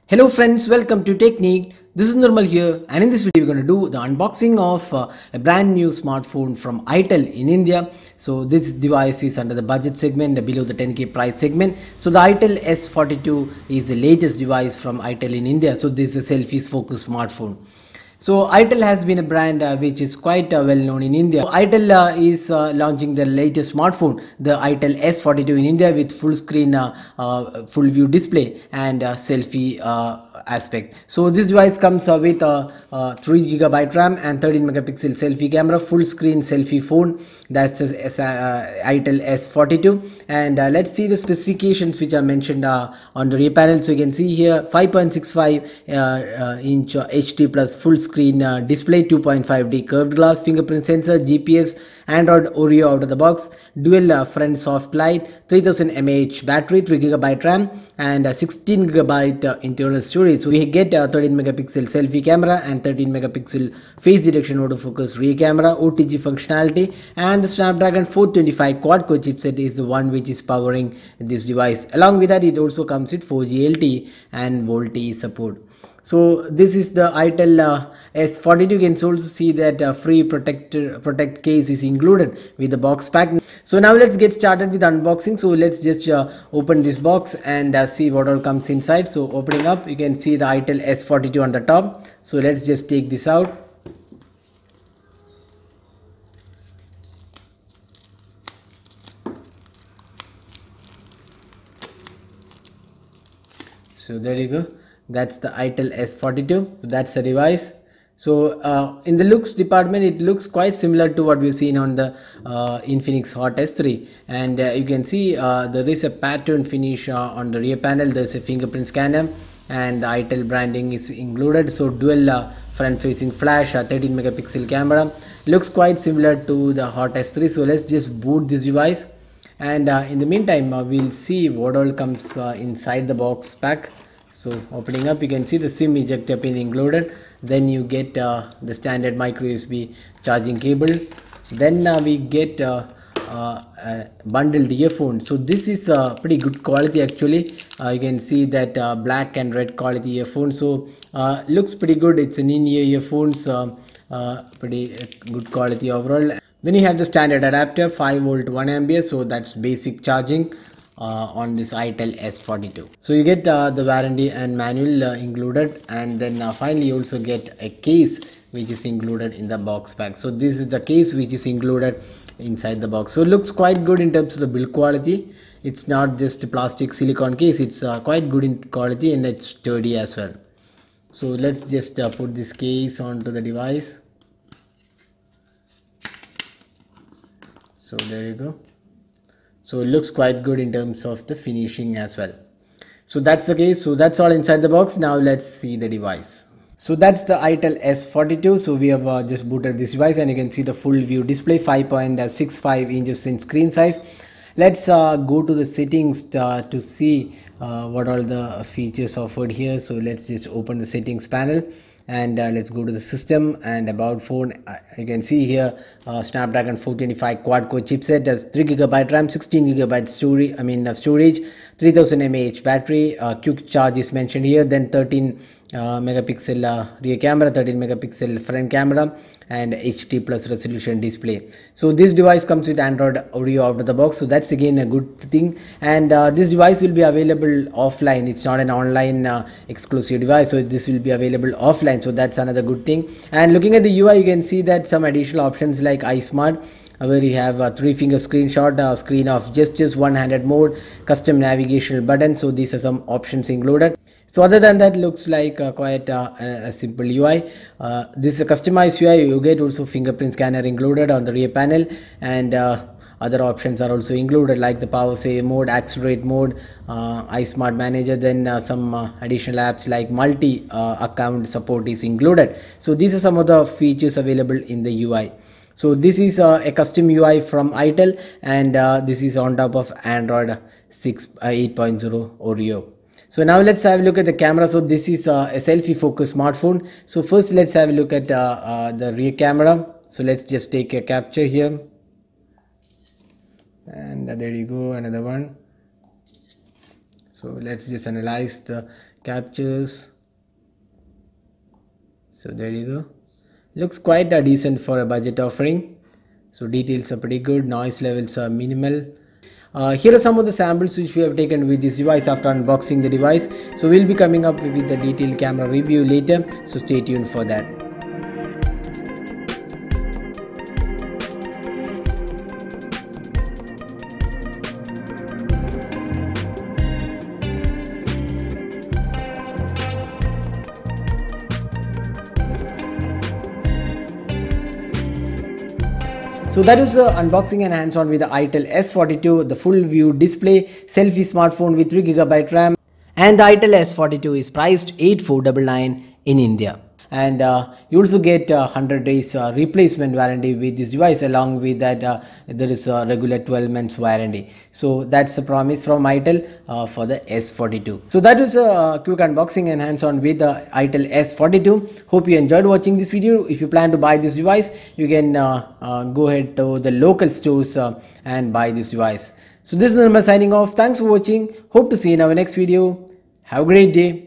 Hello friends, welcome to Technique. This is Nirmal here, and in this video we're going to do the unboxing of a brand new smartphone from Itel in India. So this device is under the budget segment, below the 10k price segment. So the Itel S42 is the latest device from Itel in India. So this is a selfies focused smartphone. So Itel has been a brand which is quite well known in India. So, Itel is launching their latest smartphone, the Itel S42 in India, with full screen full view display and selfie aspect. So this device comes with 3GB RAM and 13 megapixel selfie camera, full screen selfie phone. That's Itel S42. And let's see the specifications which are mentioned on the rear panel. So you can see here 5.65 inch HD plus full screen display, 2.5D curved glass, fingerprint sensor, GPS, Android Oreo out of the box, dual front soft light, 3000 mAh battery, 3GB RAM and 16GB internal storage. So we get 13 megapixel selfie camera and 13 megapixel face detection autofocus rear camera, OTG functionality, and the Snapdragon 425 quad-core chipset is the one which is powering this device. Along with that, it also comes with 4G LTE and VoLTE support. So this is the Itel S42. You can also see that free protect case is included with the box pack. So now let's get started with unboxing. So let's just open this box and see what all comes inside. So opening up, you can see the Itel S42 on the top. So let's just take this out. So there you go. That's the Itel S42. That's the device. So in the looks department, it looks quite similar to what we've seen on the Infinix Hot S3, and you can see there is a pattern finish on the rear panel. There's a fingerprint scanner and the Itel branding is included. So dual front facing flash, 13 megapixel camera, looks quite similar to the Hot S3. So let's just boot this device, and in the meantime we'll see what all comes inside the box pack. So opening up, you can see the SIM ejector pin included. Then you get the standard micro USB charging cable. Then we get bundled earphones. So this is pretty good quality actually. You can see that black and red quality earphones. So looks pretty good. It's an in-ear earphones, pretty good quality overall. Then you have the standard adapter, 5 volt 1 ampere. So that's basic charging on this Itel S42. So you get the warranty and manual included, and then finally you also get a case which is included in the box pack. So this is the case which is included inside the box. So it looks quite good in terms of the build quality. It's not just a plastic silicone case, it's quite good in quality and it's sturdy as well. So let's just put this case onto the device. So there you go. So it looks quite good in terms of the finishing as well. So that's the case. So that's all inside the box. Now let's see the device. So that's the Itel S42. So we have just booted this device, and you can see the full view display, 5.65 inches in screen size. Let's go to the settings to see what all the features offered here. So let's just open the settings panel, and let's go to the system and about phone. You can see here Snapdragon 425 quad-core chipset, has 3GB RAM, 16GB storage, 3000 mAh battery, quick charge is mentioned here. Then 13 megapixel rear camera, 13 megapixel front camera, and HD plus resolution display. So this device comes with Android Oreo out of the box, so that's again a good thing. And this device will be available offline. It's not an online exclusive device, so this will be available offline, so that's another good thing. And looking at the UI, you can see that some additional options like iSmart, where you have a 3-finger screenshot, screen of gestures, one-handed mode, custom navigational button. So these are some options included. So other than that, looks like quite a simple UI. This is a customized UI. You get also fingerprint scanner included on the rear panel, and other options are also included like the power save mode, accelerate mode, iSmart manager. Then some additional apps like multi account support is included. So these are some of the features available in the UI. So this is a custom UI from Itel, and this is on top of Android 8.0 Oreo. So now let's have a look at the camera. So this is a selfie focused smartphone. So first let's have a look at the rear camera. So let's just take a capture here, and there you go, another one. So let's just analyze the captures. So there you go. Looks quite decent for a budget offering. So details are pretty good, noise levels are minimal. Here are some of the samples which we have taken with this device after unboxing the device. So we'll be coming up with the detailed camera review later, so stay tuned for that. So that was the unboxing and hands-on with the Itel S42, the full view display, selfie smartphone with 3GB RAM, and the Itel S42 is priced 8499 in India. And you also get 100 days replacement warranty with this device. Along with that there is a regular 12 months warranty. So that's the promise from Itel for the S42. So that was a quick unboxing and hands-on with the Itel S42. Hope you enjoyed watching this video. If you plan to buy this device, you can go ahead to the local stores and buy this device. So this is Nirmal signing off. Thanks for watching. Hope to see you in our next video. Have a great day.